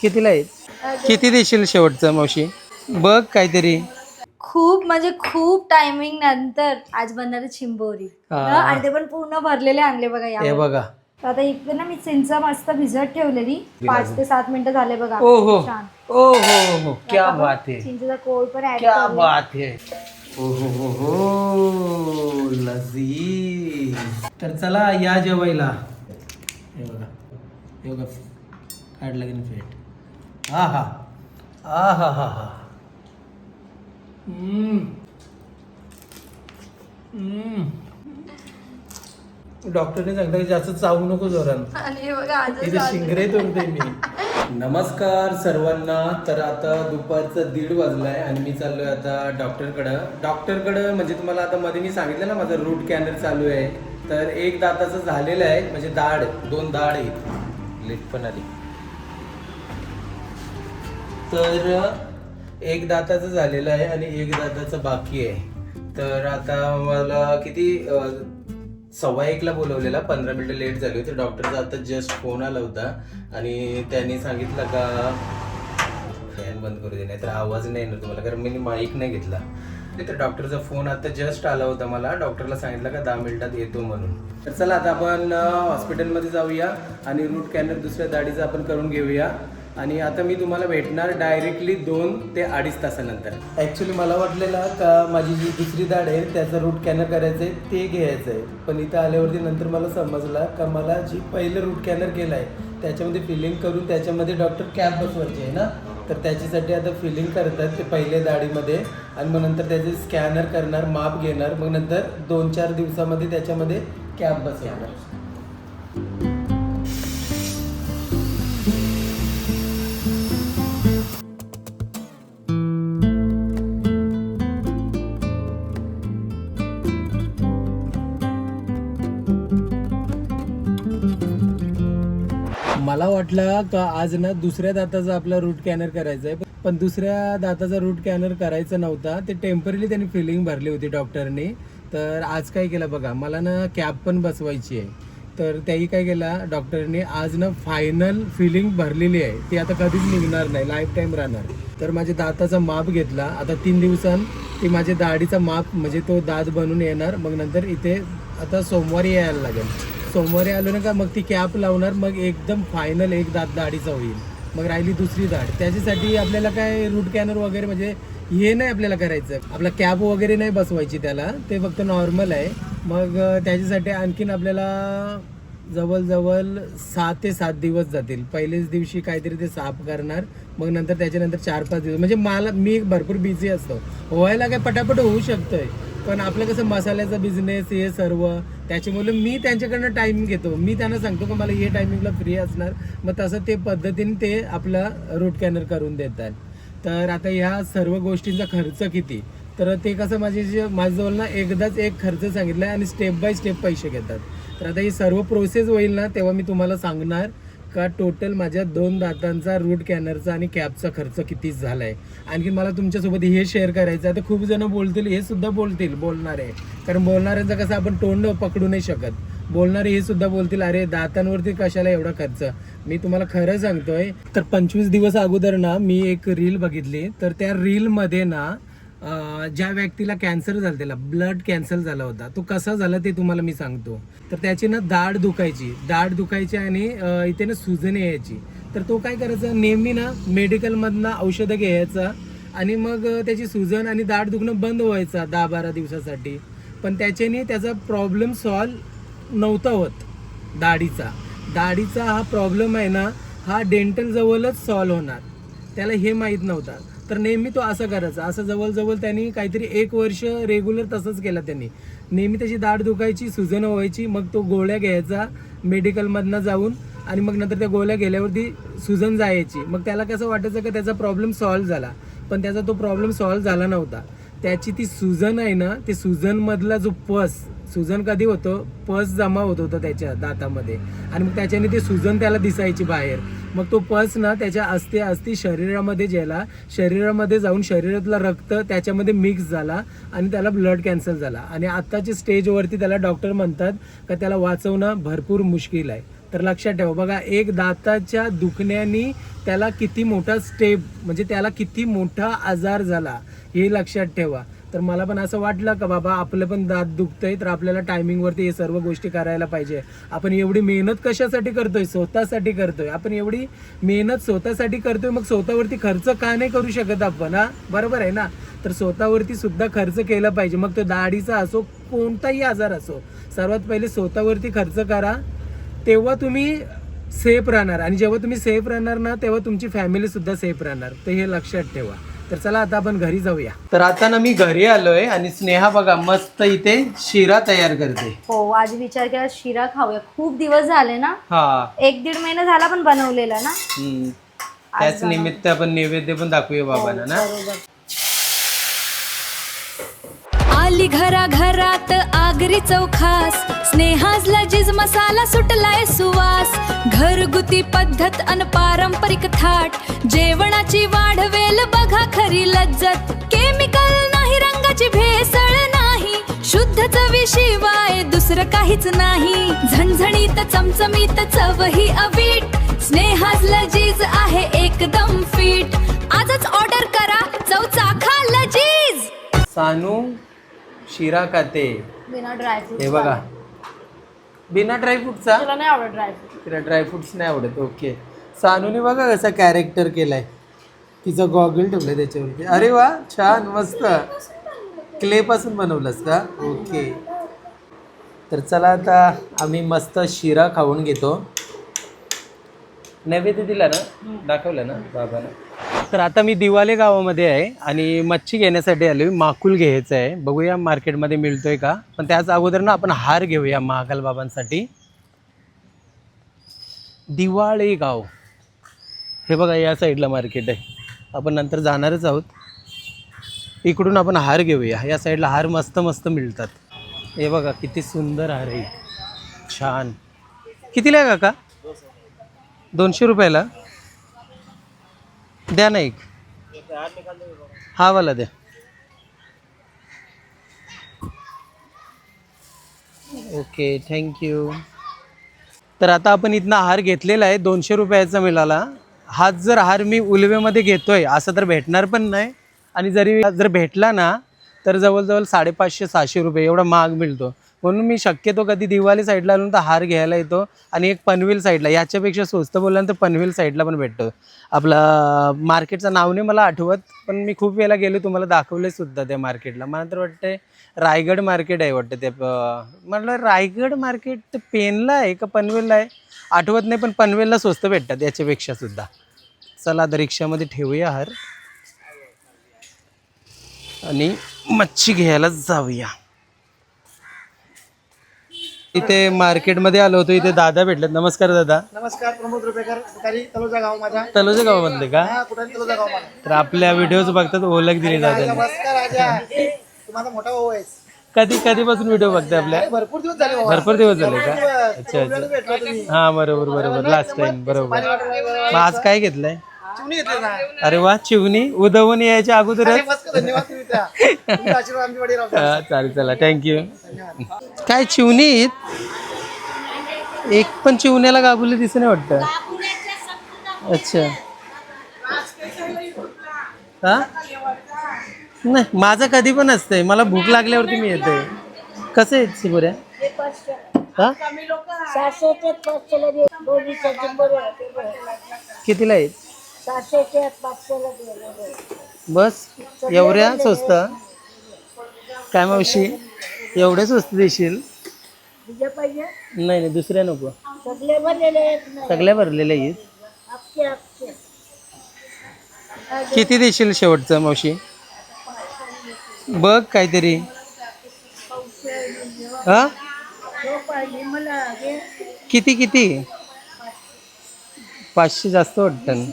कितीला आहे? किती देशील शेवटचं मावशी? बघ काहीतरी. खूप म्हणजे खूप टायमिंग नंतर आज बनणार आहे चिंबोरी आणि ते पण पूर्ण भरलेले आणले बघा हे या. बघा. तर आता इकडे ना मी चिंच मस्त भिजत ठेवलेली 5 ते 7 मिनिटं झाले बघा. ओ हो छान. ओ हो हो क्या बात है, चिंचेचा कोळ पण ऍड क्या करूया. बात है. ओ हो लजीज. तर चला या जेवायला. हे बघा हे बघा काढला की नाही फेट. हा हा हा हा हा हा. डॉक्टरने सांगितलं की जास्त चावू नको जोरानं. आणि हे बघा आजच इथे शिंगरे तोडते मी. नमस्कार सर्वांना. तर आता दुपारचं 1:30 वाजलाय आणि मी चाललोय आता डॉक्टरकडं म्हणजे तुम्हाला आता मध्ये मी सांगितलं ना माझं रूट कॅनल चालू आहे. तर एक दाताचं झालेलं आहे म्हणजे दाढ 2 दाढ आहेत. लिट पण आली. तर एक दाताचं झालेलं आहे आणि एक दाताचं बाकी आहे. तर आता मला किती 1:15 बोलवलेला, 15 मिनिटं लेट झाली होती. डॉक्टरचा आता जस्ट फोन आला होता आणि त्यांनी सांगितलं का फॅन बंद करू दे नाही तर आवाज नाही येणार तुम्हाला, कारण मी माईक नाही घेतला. तर डॉक्टरचा फोन आता जस्ट आला होता मला. डॉक्टरला सांगितलं का 10 मिनिटात येतो म्हणून. तर चला आता आपण हॉस्पिटलमध्ये जाऊया आणि रूट कॅनल दुसऱ्या दाढीचं आपण करून घेऊया. आणि आता मी तुम्हाला भेटणार डायरेक्टली 2 ते 2.5 तासानंतर. ॲक्च्युली मला वाटलेलं का माझी जी दुसरी दाढ आहे त्याचं रूट कॅनल करायचं आहे ते घ्यायचं आहे, पण इथं आल्यावरती नंतर मला समजलं का मला जी पहिलं रूट कॅनल केलं आहे त्याच्यामध्ये फिलिंग करून त्याच्यामध्ये डॉक्टर कॅप बसवायची आहे ना. तर त्याच्यासाठी आता फिलिंग करतात ते पहिल्या दाढीमध्ये आणि मग नंतर त्याचे स्कॅनर करणार, माप घेणार, मग नंतर 2-4 दिवसामध्ये त्याच्यामध्ये कॅप बसवणार. मला वाटलं का आज ना दुसऱ्या दाताचा आपला रूट कॅनल करायचा आहे, पण दुसऱ्या दाताचा रूट कॅनल करायचा नव्हता. ते टेम्पररी त्यांनी फिलिंग भरली होती डॉक्टरने. तर आज काय केलं बघा, मला ना कॅप पण बसवायची आहे. तर त्याही काय केला डॉक्टरने, आज ना फायनल फिलिंग भरलेली आहे, ती आता कधीच निघणार नाही, लाईफ टाईम राहणार. तर माझ्या दाताचा माप घेतला. आता 3 दिवसांत ती माझ्या दाढीचा माप म्हणजे तो दात बनून येणार. मग नंतर इथे आता सोमवारी यायला लागेल. सोमवारी आलो ना का मग ती कॅप लावणार, मग एकदम फायनल एक दात दाढीचा होईल. मग राहिली दुसरी दाढ. त्याच्यासाठी आपल्याला काय रूट कॅनल वगैरे म्हणजे हे नाही आपल्याला करायचं, आपला कॅप वगैरे नाही बसवायची त्याला, ते फक्त नॉर्मल आहे. मग त्याच्यासाठी आणखीन आपल्याला जवळजवळ 6 ते 7 दिवस जातील. पहिल्याच दिवशी काहीतरी ते साफ करणार, मग नंतर त्याच्यानंतर 4-5 दिवस. म्हणजे मी भरपूर बिझी असतो, व्हायला काय पटापट होऊ शकतंय, पण आपलं कसं मसाल्याचा बिझनेस हे सर्व, त्याच्यामुळे मी त्यांच्याकडनं टाईम घेतो. मी त्यांना सांगतो की मला हे टायमिंगला फ्री असणार, मग तसं ते पद्धतीने ते आपला रूट कॅनल करून देतात. तर आता ह्या सर्व गोष्टींचा खर्च किती, तर ते कसं माझ्याजवळ ना एकदाच एक खर्च सांगितला आहे आणि स्टेप बाय स्टेप पैसे घेतात. तर आता ही सर्व प्रोसेस होईल ना तेव्हा मी तुम्हाला सांगणार का टोटल माझ्या 2 दातांचा रूट कॅनलचा आणि कॅपचा खर्च किती झाला आहे. आणखी मला तुमच्यासोबत हे शेअर करायचं आहे. तर खूप जण बोलतील, हे सुद्धा बोलणार आहे, कारण बोलणाऱ्यांचं कसं आपण तोंड पकडू नाही शकत. बोलणारे हे सुद्धा बोलतील अरे दातांवरती कशाला एवढा खर्च. मी तुम्हाला खरं सांगतोय, तर 25 दिवस अगोदर ना मी एक रील बघितली. तर त्या रीलमध्ये ना ज्या व्यक्तीला कॅन्सर झाला, त्याला ब्लड कॅन्सर झाला होता, तो कसा झाला ते तुम्हाला मी सांगतो. तर त्याची ना दाढ दुखायची आणि इथे ना सुजन यायची. तर तो काय करायचा, नेहमी ना मेडिकलमधनं औषधं घ्यायचा आणि मग त्याची सुजन आणि दाढ दुखणं बंद व्हायचा 10-12 दिवसासाठी. पण त्याच्याने त्याचा प्रॉब्लेम सॉल्व नव्हता होत. दाढीचा हा प्रॉब्लेम आहे ना, हा डेंटल जवळच सॉल्व होणार, त्याला हे माहीत नव्हता. तर नेहमी तो असं करायचा, असं जवळ त्यांनी काहीतरी 1 वर्ष रेग्युलर तसंच केलं त्यांनी. नेहमी त्याची दाढ दुखायची, सुजन व्हायची, मग तो गोळ्या घ्यायचा मेडिकलमधनं जाऊन आणि मग नंतर त्या गोळ्या गेल्यावरती सुजन जायची. मग त्याला कसं वाटायचं की त्याचा प्रॉब्लेम सॉल्व झाला, पण त्याचा तो प्रॉब्लेम सॉल्व झाला नव्हता. त्याची ती सुजन आहे ना, ते सुजनमधला जो सुजन कधी होतो, पस जमा होत होता त्याच्या दातामध्ये आणि मग त्याच्याने ती सुजन त्याला दिसायची बाहेर. मग तो पस ना त्याच्या अस्थी शरीरामध्ये जाऊन शरीरातला रक्त त्याच्यामध्ये मिक्स झाला आणि त्याला ब्लड कॅन्सर झाला. आणि आत्ताच्या स्टेजवरती त्याला डॉक्टर म्हणतात का त्याला वाचवणं भरपूर मुश्किल आहे. तर लक्षात ठेवा बघा, एक दाताच्या दुखण्याने त्याला किती मोठा स्टेप, म्हणजे त्याला किती मोठा आजार झाला हे लक्षात ठेवा. तर मला पण असं वाटलं का बाबा आपलं पण दात दुखतंय तर आपल्याला टायमिंगवरती हे सर्व गोष्टी करायला पाहिजे. आपण एवढी मेहनत कशासाठी करतोय? स्वतःसाठी करतोय. आपण एवढी मेहनत स्वतःसाठी करतोय, मग स्वतःवरती खर्च का नाही करू शकत आपण? हा, बरोबर आहे ना. तर स्वतःवरती सुद्धा खर्च केला पाहिजे, मग तो दाढीचा असो कोणताही आजार असो. सर्वात पहिले स्वतःवरती खर्च करा, तेव्हा तुम्ही सेफ राहणार. आणि जेव्हा तुम्ही सेफ राहणार ना तेव्हा तुमची फॅमिली सुद्धा सेफ राहणार. तर हे लक्षात ठेवा. तर चला आता आपण घरी जाऊया. तर आता ना मी घरी आलोय आणि स्नेहा बघा मस्त इथे शिरा तयार करते. हो, आज विचार केला शिरा खाऊया. खूप दिवस झाले ना, हा, 1-1.5 महिना झाला पण बनवलेला ना. त्याच निमित्त आपण नैवेद्य पण दाखवूया बाबांना ना. बरोबर. आली घराघरात आगरी चौखास, स्नेहाज लजीज मसाला सुटलाय सुवास. घरगुती पद्धत अन पारंपरिक थाट, जेवणाची वाढवेल बघा खरी लज्जत. केमिकल नाही, रंगाची भेसळ नाही, शुद्ध चवीशिवाय दुसरं काहीच नाही. झणझणीत चमचमीत चवही अवीट, स्नेहाज लजीज आहे एकदम फिट. आजच ऑर्डर करा, चव चाखा लजीज. सानू शिरा खाते. बिना ड्रायफ्रूट. हे बघा, बिना ड्रायफ्रूटचा. तुला नाही आवडत ड्रायफ्रूट? तिला ड्रायफ्रुट्स नाही आवडत. ओके. सानूने बघा कसा कॅरेक्टर केलाय, तिचा गॉगल ठेवलाय त्याच्यावरती. अरे वा, छान, मस्त. क्ले पासून बनवलंस का? ओके. तर चला आता आम्ही मस्त शिरा खाऊन घेतो. नैवेद्य दिला ना, दाखवलं ना बाबांना. तर आता मी दिवाले गावामध्ये आहे आणि मच्छी घेण्यासाठी आलो. माकुल घ्यायचं आहे, बघूया मार्केटमध्ये मिळतोय का. पण त्याच अगोदर ना आपण हार घेऊया महाकाल बाबांसाठी. दिवाळे गाव हे बघा, या साईडला मार्केट आहे. आपण नंतर जाणारच आहोत. इकडून आपण हार घेऊया. या साईडला हार मस्त मस्त मिळतात. हे बघा किती सुंदर हार आहे, छान. कितीला आहे काका? 200 रुपयाला द्या ना एक. हा वाला द्या. Okay, thank you. तर आता आपण इथनं हार घेतलेला आहे, 200 रुपयाचा मिळाला. हाच जर हार मी उलवेमध्ये घेतोय असं तर भेटणार पण नाही. आणि जर भेटला ना तर जवळजवळ 550-600 रुपये एवढा महाग मिळतो. म्हणून मी शक्यतो कधी दिवाळी साईडला आलो तर हार घ्यायला येतो. आणि एक पनवेल साईडला, याच्यापेक्षा स्वस्त बोलल्यानंतर पनवेल साईडला पण भेटतो. आपला मार्केटचं नाव नाही मला आठवत, पण मी खूप वेळेला गेलो, तुम्हाला दाखवले सुद्धा त्या मार्केटला. मला तर वाटतं रायगड मार्केट आहे वाटतं ते. म्हटलं रायगड मार्केट ते पेनला आहे का पनवेलला आहे आठवत नाही, पण पनवेलला स्वस्त भेटतात याच्यापेक्षा सुद्धा. चला आता रिक्षामध्ये ठेवूया हार आणि मच्छी घ्यायला जाऊया. इथे मार्केटमध्ये आलो होतो, इथे दादा भेटलेत. नमस्कार दादा. नमस्कार. प्रमोद रुपेकर, तलोजा गाव माझा. तलोजा गावामधले का? तलोजा गाव माझा. तर आपल्या व्हिडिओज बघतात, ओळख दिली दादा. नमस्कार राजा, तू माझा मोठा भाऊ आहेस. कधीपासून व्हिडिओ बघताय आपल्या? भरपूर दिवस झाले बाबा. भरपूर दिवस झाले का? अच्छा भेटलो अच्छा. तुम्ही. हा बरोबर लास्ट टाइम बरोबर. मग आज काय घेतलंय? चिमणी घेतली ना. अरे वा, चिवणी उदवून यायच्या अगोदरच. मस्त, धन्यवाद तुम्ही त्या. तुमचे आशीर्वाद आमची वडील राहू द्या. चालेल, चला थँक्यू. काय चिवणी? एक पण चिवण्याला गाबुले दिसे नाही वाटतं. अच्छा. हा नाही, माझं कधी पण असतंय, मला भूक लागल्यावरती मी येते. कसं आहे चिबुऱ्या? हा कितीला आहेत? बस एवढ्या स्वस्त? काय मावशी एवढे स्वस्त देशील? नाही दुसऱ्या नको, सगळ्या भरलेल्या आहेत. किती देशील शेवटचं मावशी? बघ काहीतरी. हा किती 500 जास्त वाटतं.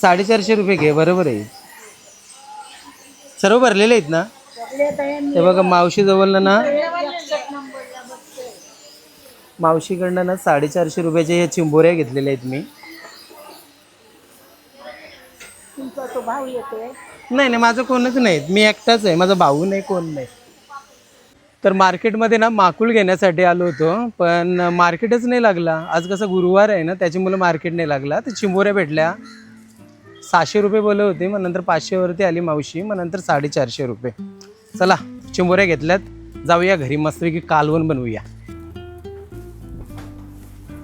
450 रुपये घे, बरोबर आहे. सर्व भरलेले आहेत ना? हे बघा मावशी जवळ ना, मावशीकडनं ना 450 रुपयाच्या ह्या चिंबोऱ्या घेतलेल्या आहेत मी. नाही माझं कोणच नाही, मी एकटाच आहे, माझा भाऊ नाही, कोण नाही. तर मार्केटमध्ये ना माकुल घेण्यासाठी आलो होतो, पण मार्केटच नाही लागला. आज कसं गुरुवार आहे ना, त्याच्यामुळे मार्केट नाही लागला. तर चिंबोऱ्या भेटल्या. 600 रुपये बोलत होते, मग नंतर 500वरती आली मावशी, मग नंतर 450 रुपये. चला चिंबोऱ्या घेतल्यात, जाऊया घरी मस्तपैकी कालवण बनवूया.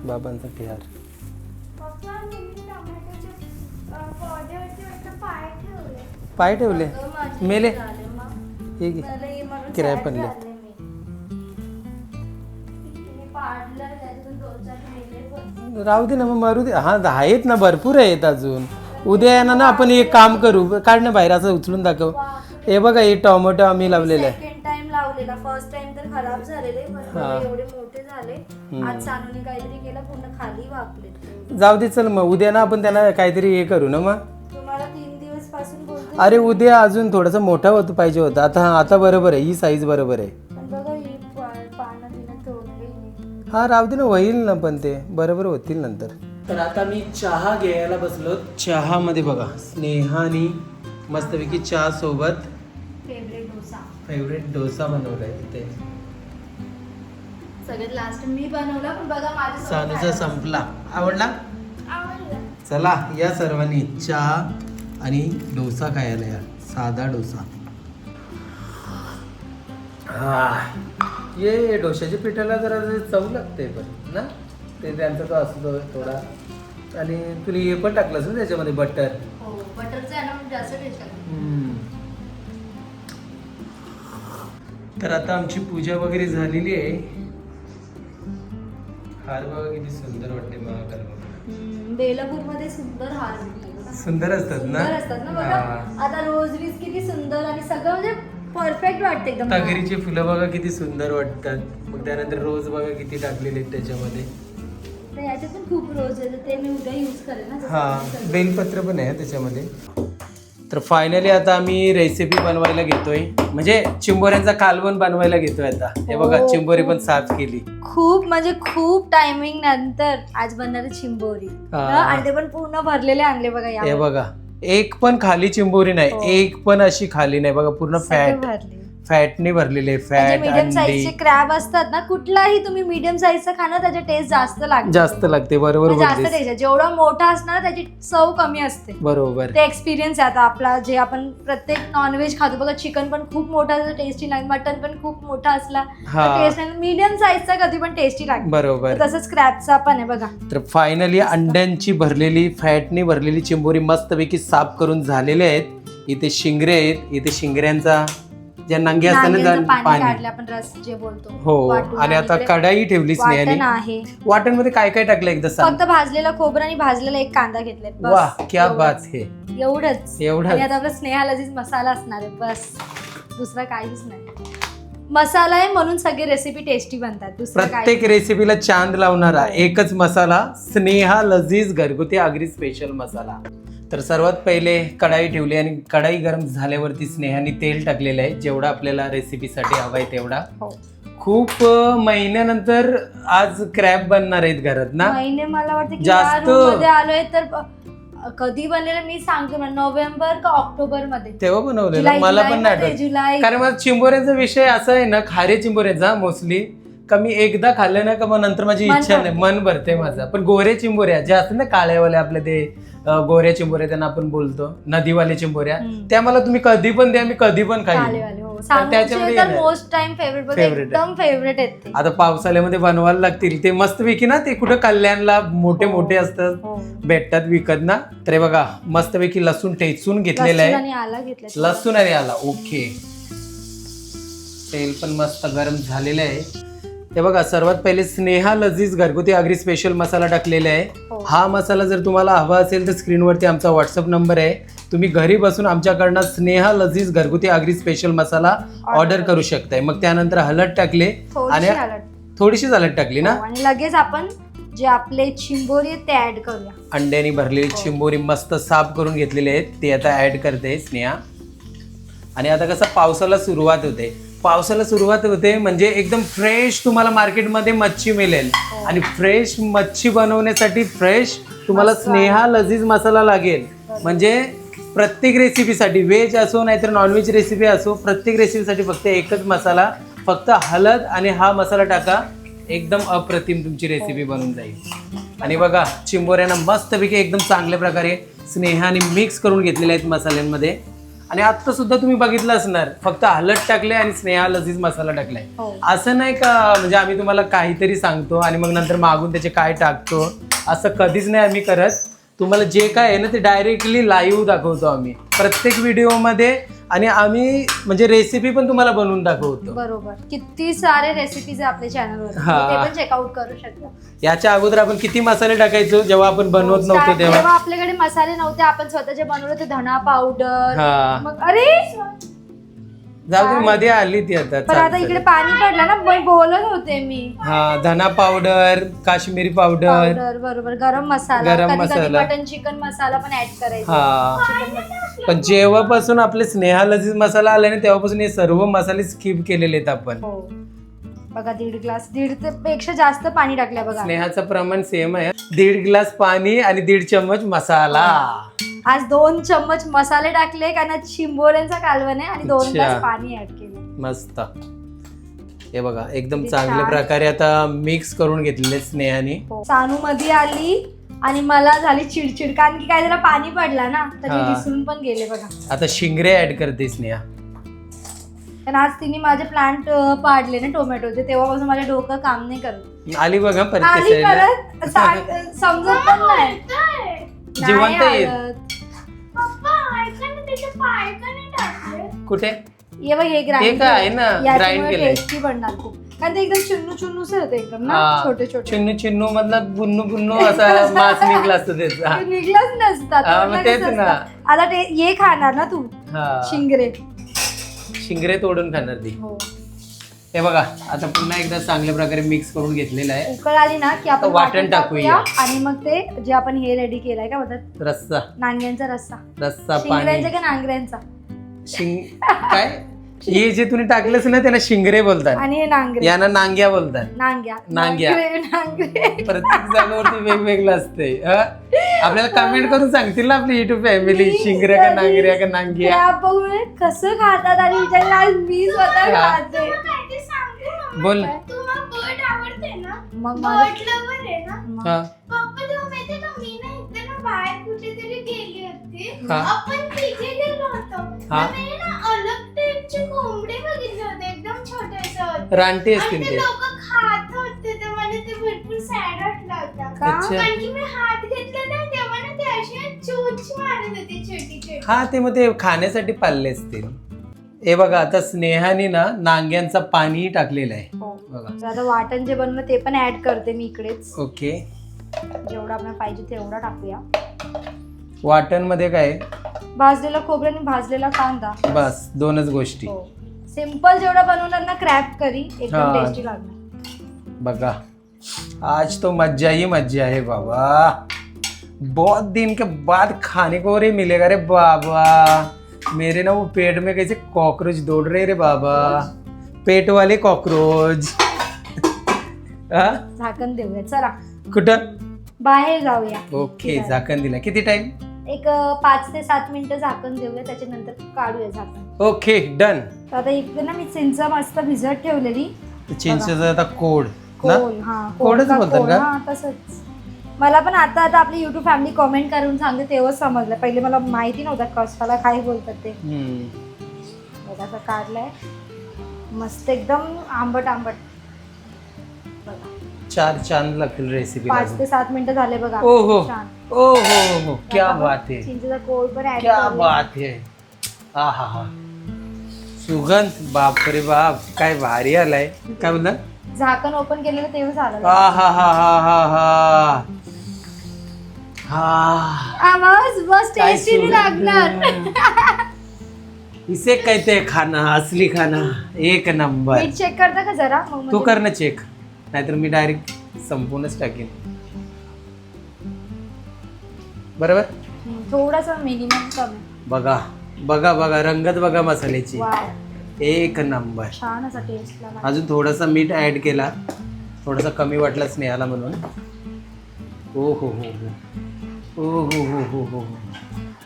बाबांचा तिहार पाय ठेवले मेले हे घे. किराया पडले. राहू दे ना, मग मरू दे. हा आहेत ना, भरपूर आहेत अजून. उद्या येणार ना आपण, एक काम करू, काढ ना बाहेर, असं उचलून दाखव. हे बघा, हे टोमॅटो आम्ही लावलेलं आहे. सेकंड टाइम लावलेला, फर्स्ट टाइम तर खराब झालेले, पण एवढे मोठे झाले. आज सानूने काहीतरी केलं, पूर्ण खाली वापले. जाऊ दे, चल मग उद्या ना आपण त्यांना काहीतरी हे करू ना. मग तुम्हाला 3 दिवस पासून बोलतो. अरे उद्या अजून थोडासा मोठा होतो पाहिजे होता. आता बरोबर आहे, ही साईज बरोबर आहे. पण बघा ही पानं बिनं तोडली नाही. हा राहू दे ना, होईल ना, पण ते बरोबर होतील नंतर. तर आता मी चहा घ्यायला बसलो. चहामध्ये बघा स्नेहाने मस्तपैकी चहा सोबत फेवरेट डोसा बनवलाय तिथे. सगळ्यात लास्ट मी बनवला, पण बघा माझ्या सानूचा संपला. आवडला? चला या सर्वांनी चहा आणि डोसा खायला या, साधा डोसा. हा ये डोशाच्या पिठाला जरा चव लागते पण ना, ते त्यांचा तो असतो थोडा. आणि तुला हे पण टाकलंस ना त्याच्यामध्ये बटर. हो, बटरचं आहे ना, जास्त टेस्ट लागते. तर आता आमची पूजा वगैरे झालेली आहे. हार बघा किती सुंदर वाटते महाकाल. बेलापूरमध्ये सुंदर हार भेटले. सुंदर असतात ना, सुंदर असतात ना बघा. आता रोजरीज किती सुंदर आणि सगळं म्हणजे परफेक्ट वाटते एकदम. तगरीची फुलं बघा किती सुंदर वाटतात. मग त्यानंतर रोज बघा किती टाकलेले आहेत त्याच्यामध्ये. याच्यात पण खूप रोज आहे, ते मी उद्या यूज करेन ना. हा, बेलपत्र पण आहे त्याच्यामध्ये. तर फायनली आता आम्ही रेसिपी बनवायला घेतोय, म्हणजे चिंबोऱ्यांचा कालवण बनवायला घेतोय आता. हे बघा चिंबोरी पण साफ केली. खूप टायमिंग नंतर आज बनणार चिंबोरी. आणि ते पण पूर्ण भरलेले आणले बघा. हे बघा, एक पण खाली चिंबोरी नाही, एक पण अशी खाली नाही बघा. पूर्ण फॅटने भरलेले. फॅट मीडियम साईजचे क्रॅब असतात ना, कुठलाही तुम्ही मीडियम साईजचा खाना, त्याची टेस्ट जास्त लागते. बरोबर, जास्त टेस्ट. जेवढा मोठा असणार त्याची चव कमी असते. बरोबर, ते एक्सपिरियन्स आहे आता आपला. जे आपण प्रत्येक नॉनव्हेज खातो बघा, चिकन पण खूप मोठा असला टेस्टी लागेल, मटन पण खूप मोठा असला टेस्ट नाही. मीडियम साईजचा कधी पण टेस्टी लागेल. बरोबर, तसंच क्रॅबचा पण आहे बघा. तर फायनली अंड्यांची भरलेली, फॅटने भरलेली चिंबोरी मस्तपैकी साफ करून झालेले आहेत. इथे शिंगरे आहेत. इथे शिंगऱ्यांचा ज्या नंगे असताना पाणी काढले आपण, रस जे बोलतो. हो, आणि आता कढाई ठेवली स्नेहाने. वाटण मध्ये काय काय टाकलं एकदा सांग. फक्त भाजलेला खोबरं आणि भाजलेला एक कांदा घेतलाय. वाह, क्या बात है. एवढंच. आणि आता आपला स्नेहा लजीज मसाला असणार आहे, बस. दुसरा काहीच नाही. मसाला आहे म्हणून सगळे रेसिपी टेस्टी बनतात. प्रत्येक रेसिपीला चांद लावणारा एकच मसाला, स्नेहा लजीज घरगुती आगरी स्पेशल मसाला. तर सर्वात पहिले कढाई ठेवली आणि कढाई गरम झाल्यावरती स्नेहाने तेल टाकलेलं आहे, जेवढा आपल्याला रेसिपीसाठी हवा आहे तेवढा. खूप महिन्यानंतर आज क्रॅब बनणार आहेत घरात ना. महिने मला वाटतं जास्त आलोय तर कधी बनलेलं मी सांगतो, नोव्हेंबर का ऑक्टोबर मध्ये तेव्हा बनवलेलं. मला पण नाही आठवत, कारण मला चिंबोऱ्यांचा विषय असा आहे ना, खारे चिंबोऱ्याचा मोस्टली कमी एकदा खाल्लं ना का मग नंतर माझी इच्छा नाही, मन भरते माझा. पण गोरे चिंबोऱ्या ज्या असतात ना, काळ्यावाल्या आपल्या ते गोऱ्या चिंबोऱ्या त्यांना आपण बोलतो, नदीवाले चिंबोऱ्या, त्या मला तुम्ही कधी पण द्या, मी कधी पण खाईन. मोस्ट टाइम फेवरेट आहेत. आता पावसाळ्यामध्ये बनवायला लागतील ते मस्तपैकी ना. ते कुठं कल्याणला मोठे मोठे असतात, भेटतात विकत ना. तर बघा मस्तपैकी लसूण ठेचून घेतलेलं आहे. लसूण आणि आला. ओके, तेल पण मस्त गरम झालेलं आहे. हे बघा, सर्वात पहिले स्नेहा लजीज घरगुती आगरी स्पेशल मसाला टाकलेला आहे. हा मसाला जर तुम्हाला हवा असेल तर स्क्रीनवरती आमचा व्हॉट्सअप नंबर आहे, तुम्ही घरी बसून आमच्याकडनं स्नेहा लजीज घरगुती आगरी स्पेशल मसाला ऑर्डर करू शकताय. मग त्यानंतर हळद टाकले आणि थोडीशी हळद टाकली ना, आणि लगेच आपण जे आपले चिंबोरी आहेत ते ऍड करूया. अंड्यानी भरलेली चिंबोरी मस्त साफ करून घेतलेले आहेत, ते आता ऍड करते स्नेहा. आणि आता कसं पावसाला सुरुवात होते म्हणजे एकदम फ्रेश तुम्हाला मार्केटमध्ये मच्छी मिळेल. आणि फ्रेश मच्छी बनवण्यासाठी फ्रेश तुम्हाला स्नेहा लजीज मसाला लागेल. म्हणजे प्रत्येक रेसिपीसाठी, व्हेज असो नाहीतर नॉनव्हेज रेसिपी असो, प्रत्येक रेसिपीसाठी फक्त एकच मसाला, फक्त हळद आणि हा मसाला टाका, एकदम अप्रतिम तुमची रेसिपी बनून जाईल. आणि बघा चिंबोऱ्यांना मस्तपैकी एकदम चांगल्या प्रकारे स्नेहाने मिक्स करून घेतलेले आहेत मसाल्यांमध्ये. आणि आता सुद्धा तुम्ही बघितलं असणार, फक्त हळद टाकले आणि स्नेहा लजीज मसाला टाकलाय. असं नाही का म्हणजे आम्ही तुम्हाला काहीतरी सांगतो आणि मग नंतर मागून त्याचे काय टाकतो, असं कधीच नाही आम्ही करत. तुम्हाला जे काय आहे ना ते डायरेक्टली लाईव्ह दाखवतो आम्ही प्रत्येक व्हिडिओमध्ये. आणि आम्ही म्हणजे रेसिपी पण तुम्हाला बनवून दाखवतो. बरोबर, किती सारे रेसिपीज आहे आपल्या चॅनलवर, ते पण चेकआउट करू शकता. याच्या अगोदर आपण किती मसाले टाकायचो जेव्हा आपण बनवत नव्हतो तेव्हा आपल्याकडे मसाले नव्हते, आपण स्वतःचे बनवले ते धना पावडर. हा मग अरे जाऊ दे, मध्ये आली ती आता. पण आता इकडे पाणी पडलं ना, मी बोलत होते मी. हा धना पावडर, काश्मीरी पावडर, पावडर बरोबर, गरम मसाला, गरम कधी कधी मसाला. मटन चिकन मसाला पण ऍड करायचा. हा पण जेव्हापासून आपले स्नेहा लजीज मसाला आले ना तेव्हापासून हे सर्व मसाले स्किप केलेले आहेत आपण. हो बघा, 1.5 ग्लास, 1.5 पेक्षा जास्त पाणी टाकलं बघा. स्नेहाचं प्रमाण सेम आहे, 1.5 ग्लास पाणी आणि 1.5 चम्मच मसाला. आज 2 चम्मच मसाले टाकले कारण चिंबोऱ्यांचा कालवण आहे, आणि 2 ग्लास पाणी ऍड केलं. मस्त. हे बघा एकदम चांगल्या प्रकारे आता मिक्स करून घेतलेले स्नेहाने. सानू मध्ये आली आणि मला झाली चिडचिड, कारण की काय झालं, पाणी पडला ना तर मी विसरून पण गेले बघा. आता शिंगरे ऍड करते स्नेहा. कारण आज तिने माझे प्लांट पाडले ना टोमॅटोचे, तेव्हापासून माझं डोकं काम नाही करत. आली बघा परत आली परत, समजत पण नाही. जिवंत नाही येत. आलं. कुठे ये बघ, हे हे काय आहे ना, ग्राइंड केलंय. टेस्टी बनणार खूप, कारण ते एकदम चुन्नू चुन्नू होते एकदम ना, छोटे छोटे. चिन्नू चिन्नू मधलं बुन्नू बुन्नू असा मास निघला असतो त्याचा. निघलंच नसतात. मग तेच ना. आता ते ये खाणार ना तू, शिंगरे. शिंगरे तोडून खाणार ती. हे बघा आता पुन्हा एकदा चांगल्या प्रकारे मिक्स करून घेतलेलं आहे. उकळ आली ना की आपण वाटण टाकूया आणि मग ते जे आपण हे रेडी केलंय का म्हणतात, रस्सा, नांग्यांचा रस्सा. रस्सा शिंगऱ्यांचा का नांगऱ्यांचा? काय हे जे तुम्ही टाकलंच ना त्याला शिंगरे बोलतात, आणि हे नांगरे, यांना नांग्या बोलतात. नांग्या. नांग्या. नांगरे. प्रत्येक जागेवरती वेगवेगळं असते. आपल्याला कमेंट करून सांगतील ना आपली युट्यूब फॅमिली, शिंगरे का नांगऱ्या का नांग्या. त्या बघून कसं खातात आणि विचारलं आज मी स्वतः खाते. बोल. मग माझं बाहेर कुठेतरी गेली होती, हा. आपण तिथे गेलो होतो. हा. आणि ना अलग टाईपचे कोंबडे बघितले होते, एकदम छोटेसे होते. रानटी आणि असतील ते ते. लोक खात होते, तर मला ते भरपूर सॅड वाटलं होतं. अच्छा. कारण की मी हात घेतला ना तेव्हा ना ते अशी चोच मारत होते छोटी छोटी. हा ते मग ते खाण्यासाठी पाळले असतील. हे बघा आता स्नेहाने ना नांग्यांचा पाणी टाकलेलं आहे बघा. आता वाटण जे बनवलं ते पण ऍड करते मी इकडेच. ओके, जेवढा आपल्याला पाहिजे तेवढा टाकूया. वाटण मध्ये काय, भाजलेला खोबरं आणि भाजलेला कांदा, बस 2च गोष्टी. सिंपल जेवढा बनवणार ना क्रॅप करी, एकदम हा. टेस्टी लागणार. बघा आज तो मज्जा ही मज्जा है बाबा. बहुत दिन के बाद खाने को रे मिलेगा रे बाबा. मेरे ना वो पेट में कैसे कॉकरोच दौड़ रहे रे बाबा, पेट वाले कॉकरोच. झाकण देऊया, चला कुठं बाहेर जाऊया. ओके, झाकण दिला. किती टाइम? एक 5 ते 7 मिनिटं झाकण देऊया, त्याच्यानंतर काढूया झाकण. Okay done. तर आता इकडे ना मी चिंच मस्त भिजत ठेवलेली. चिंचेचा आता कोड ना, कोल, हा कोडच का बोलतात कोल, का? हा तसंच. मला पण आता आता आपली युट्यूब फॅमिली कमेंट करून सांगते तेव्हाच समजलं, पहिले मला माहिती नव्हतं कशाला काय बोलतात ते. बघा असं काढलंय मस्त, एकदम आंबट आंबट. बघा 4 चांद लागतील रेसिपी. 5 ते 7 मिनिटं झाले बघा. ओ हो, छान. ओ हो, क्या बात है, चिंचेचा कोळ पण ऍड क्या करूया. बात है. हा हा हा, सुगंध बाप रे बाप, काय भारी आलाय. काय बोलता? झाकण ओपन केलेलं तेव्हा झालं. हा हा हा हा हा हा हा, आवाज बस काय टेस्टी सुगंध. लागणार. इसे कहते हैं खाना, असली खाना, एक नंबर. मीठ चेक करता का जरा? मग तू म्हणजे- कर ना चेक, नाहीतर मी डायरेक्ट संपूर्णच टाकेन. बरोबर. थोडासा मिनिमम कमी. बघा बघा बघा, रंगत बघा मसाल्याची, वाव, एक नंबर. छान असा टेस्ट लागला. अजून थोडासा मीठ ऍड केला, थोडासा कमी वाटला स्नेहाला म्हणून. ओ हो हो हो, ओ हो हो हो हो,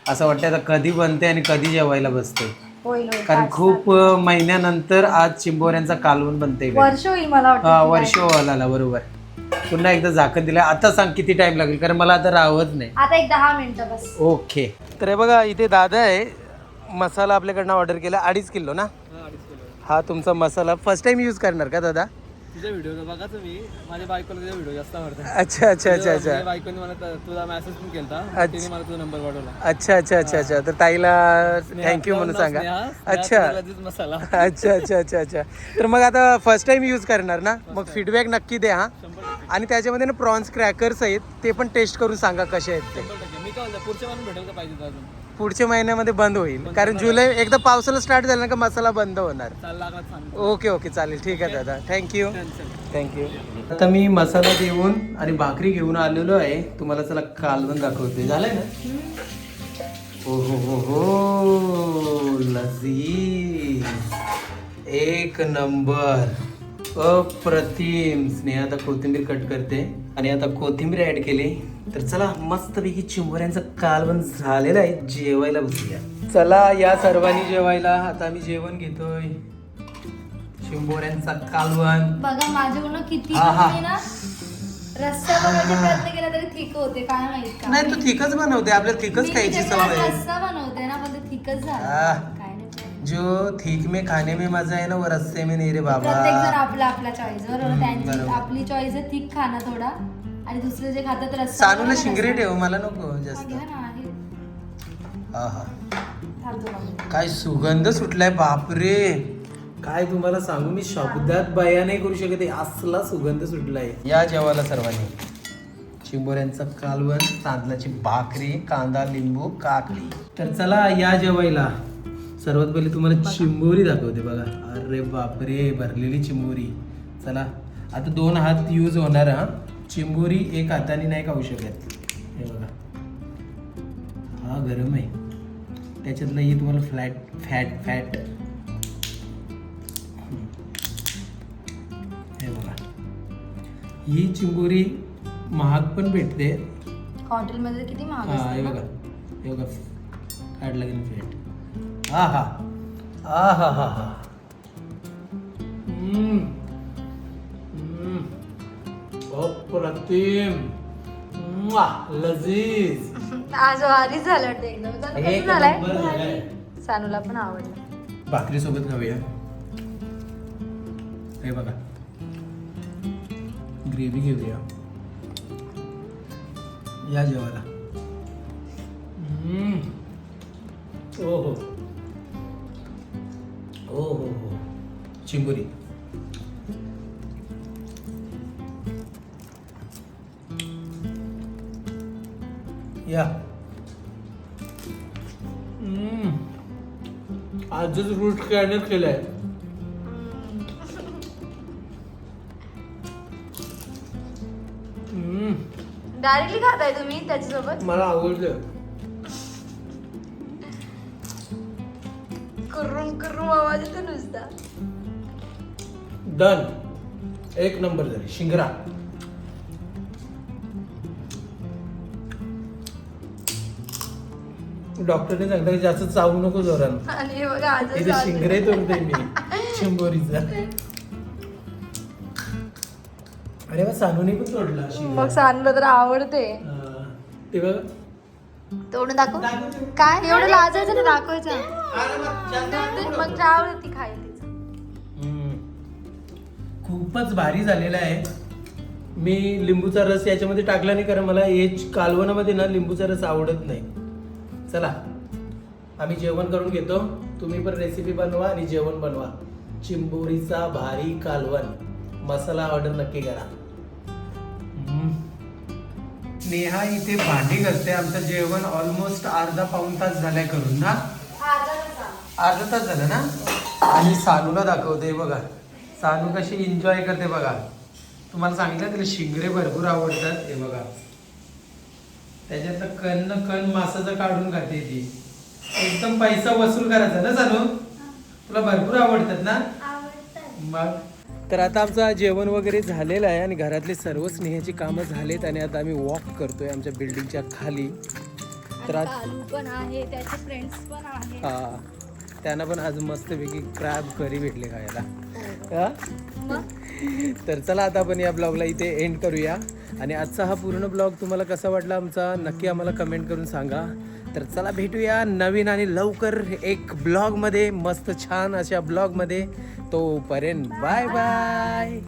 असं वाटतं आता कधी बनते आणि कधी जेवायला बसते. होईल कारण खूप महिन्यानंतर आज चिंबोऱ्यांचा कालवण बनते वर्ष होईल मला वाटतं. हा वर्ष व्हायला बरोबर. पुन्हा एकदा झाकण दिलं. आता सांग किती टाइम लागेल, कारण मला आता राहत नाही. आता एक 10 मिनिटं बस. ओके. तर हे बघा इथे दादा आहे, मसाला आपल्याकडनं ऑर्डर केला 2.5 किलो ना. हा तुमचा मसाला फर्स्ट टाइम यूज करणार का दादा? तुझा व्हिडिओ बघा तुम्ही, माझ्या बायकोला तुझा व्हिडिओ जास्त आवडतात. अच्छा अच्छा अच्छा अच्छा माझ्या बायकोने मला तुला मेसेज पण केलता, तिने मला तुझा नंबर पाठवला. अच्छा अच्छा अच्छा अच्छा. तर ताईला थँक्यू म्हणून सांगा. अच्छा मसाला. अच्छा अच्छा अच्छा अच्छा. तर मग आता फर्स्ट टाइम यूज करणार ना, मग फीडबॅक नक्की द्या हा. आणि त्याच्यामध्ये ना प्रॉन्स क्रॅकर्स आहेत, ते पण टेस्ट करून सांगा कसे आहेत ते. मी काय म्हणतो, पुढच्या महिन्यात भेटेल का पाहिजे अजून? पुढच्या महिन्यामध्ये बंद होईल, कारण जुलै एकदा पावसाला स्टार्ट झालं ना का मसाला बंद होणार. चाल लागला सांग. ओके ओके चालेल, ठीक आहे दादा, थँक्यू थँक्यू. आता मी मसाला देऊन आणि भाकरी घेऊन आलेलो आहे. तुम्हाला चला कालवण दाखवते. झालंय ना? हो हो हो हो, लजीज, एक नंबर, अप्रतिम. स्नेहा आता कोथिंबीर कट करते आणि आता कोथिंबीर ऍड केली. तर चला मस्तपैकी चिंबोऱ्यांचं कालवण झालेलं आहे. जेवायला बसूया. चला या सर्वांनी जेवायला. आता आम्ही जेवण घेतोय. चिंबोऱ्यांचा कालवण बघा माझ्याकडून किती आहा. मी ना रस्सा बनवायचा प्रयत्न केला तरी थिक होते, काय माहित का. नाही, तू थिकच बनवते. आपल्याला थिकच मी खायची त्याच्यात सवय आहे. रस्सा बनवते ना, पण ते थिकच झालं. आह. काय नाही, जो थिक में खाने में मजा आहे ना, वो रस्से में नाही रे बाबा. प्रत्येक जण आपला आपला चॉईस. बरोबर, त्यांची बरोबर. आपली चॉईस आहे थिक खाणं थोडा, आणि दुसरे जे खातात रस्सा. सानूला शिंगरे ठेव, मला नको जास्त. घ्या ना, आहे. आहा, थांबतो मग. काय सुगंध सुटलाय बापरे. काय तुम्हाला सांगू, मी शब्दात बयान नाही करू शकत. असला सुगंध सुटलाय. या जेवायला सर्वांनी. चिंबोऱ्यांचं कालवण, तांदळाची भाकरी, कांदा, लिंबू, काकडी. तर चला या जेवायला. सर्वात पहिले तुम्हाला चिंबोरी दाखवते बघा. अरे बापरे, भरलेली चिंबोरी. चला आता 2 हात यूज होणार हा. चिंबोरी एक हाताने नाही खाऊ शकत. हे बघा, हा गरम आहे. त्याच्यातलं ही तुम्हाला फॅट हे बघा. ही चिंबोरी महाग पण भेटते. हॉटेलमध्ये किती महाग हा असतं हे ना? बघा, हे बघा काढलं की फॅट. हा हा हा हा हा हा. अप्रतिम, लजीज. आज वारी झालं वाटतं एकदम. तर कसं एक झालंय? नंबर झालंय. सानूला पण आवडलं. भाकरी सोबत खाऊया. हे बघा, ग्रेव्ही घेऊया. या जेवायला. ओ हो हो हो हो. चिंबोरी. या. आजच रूट कॅनर केलाय. डायरेक्टली खाताय तुम्ही त्याच्यासोबत? मला आवडलं. कुर्रुम कुर्रुम आवाज येतो नुसता. डन, एक नंबर झाली. शिंगरा. डॉक्टरने सांगता की जास्त चावू नको जोरानं. आणि हे बघा आजच इथे वाजले. शिंगरे तोडते मी चिंबोरीचा. अरे वा, सानूने पण तोडला शिंगरा. मग सानूला तर आवडते. हा. ते बघ. तोडून दाखव. काय एवढं लाजायचं ना, दाखवायचं. मग आवडते ती खायला. खूपच भारी झालेला आहे. मी लिंबूचा रस याच्यामध्ये टाकला नाही, कारण मला एज कालवणामध्ये ना लिंबूचा रस आवडत नाही. चला आम्ही जेवण करून घेतो. तुम्ही पण रेसिपी बनवा आणि जेवण बनवा. चिंबोरीचा भारी कालवण मसाला ऑर्डर नक्की करा. नेहा इथे भांडी घालते. आमचं जेवण ऑलमोस्ट अर्धा पाऊण तास झालाय करून ना. अर्धा तास झालं ना. आणि सानूला दाखवते बघा. सानू कशी एन्जॉय करते बघा. तुम्हाला सांगितलं तिला शिंगरे भरपूर आवडतात. हे बघा, त्याच्यातलं कण मासाचं काढून खाते ती. एकदम पैसा वसूल करायचा ना सानू. तुला भरपूर आवडतात ना. मग तर आता आमचं जेवण वगैरे झालेलं आहे आणि घरातली सर्व स्नेहाची कामं झालेत आणि आता आम्ही वॉक करतोय आमच्या बिल्डिंगच्या खाली. तर आलू पण आहे, त्याचे फ्रेंड्स पण आहे. त्यांना पण आज मस्तपैकी क्रॅब करी भेटले खायला. हा? तर चला आता आपण या ब्लॉगला इथे एंड करूया. आणि आजचा हा पूर्ण ब्लॉग तुम्हाला कसा वाटला आमचा नक्की आम्हाला कमेंट करून सांगा. तर चला भेटूया नवीन आणि लवकर एक ब्लॉगमध्ये, मस्त छान अशा ब्लॉगमध्ये. तोपर्यंत बाय बाय.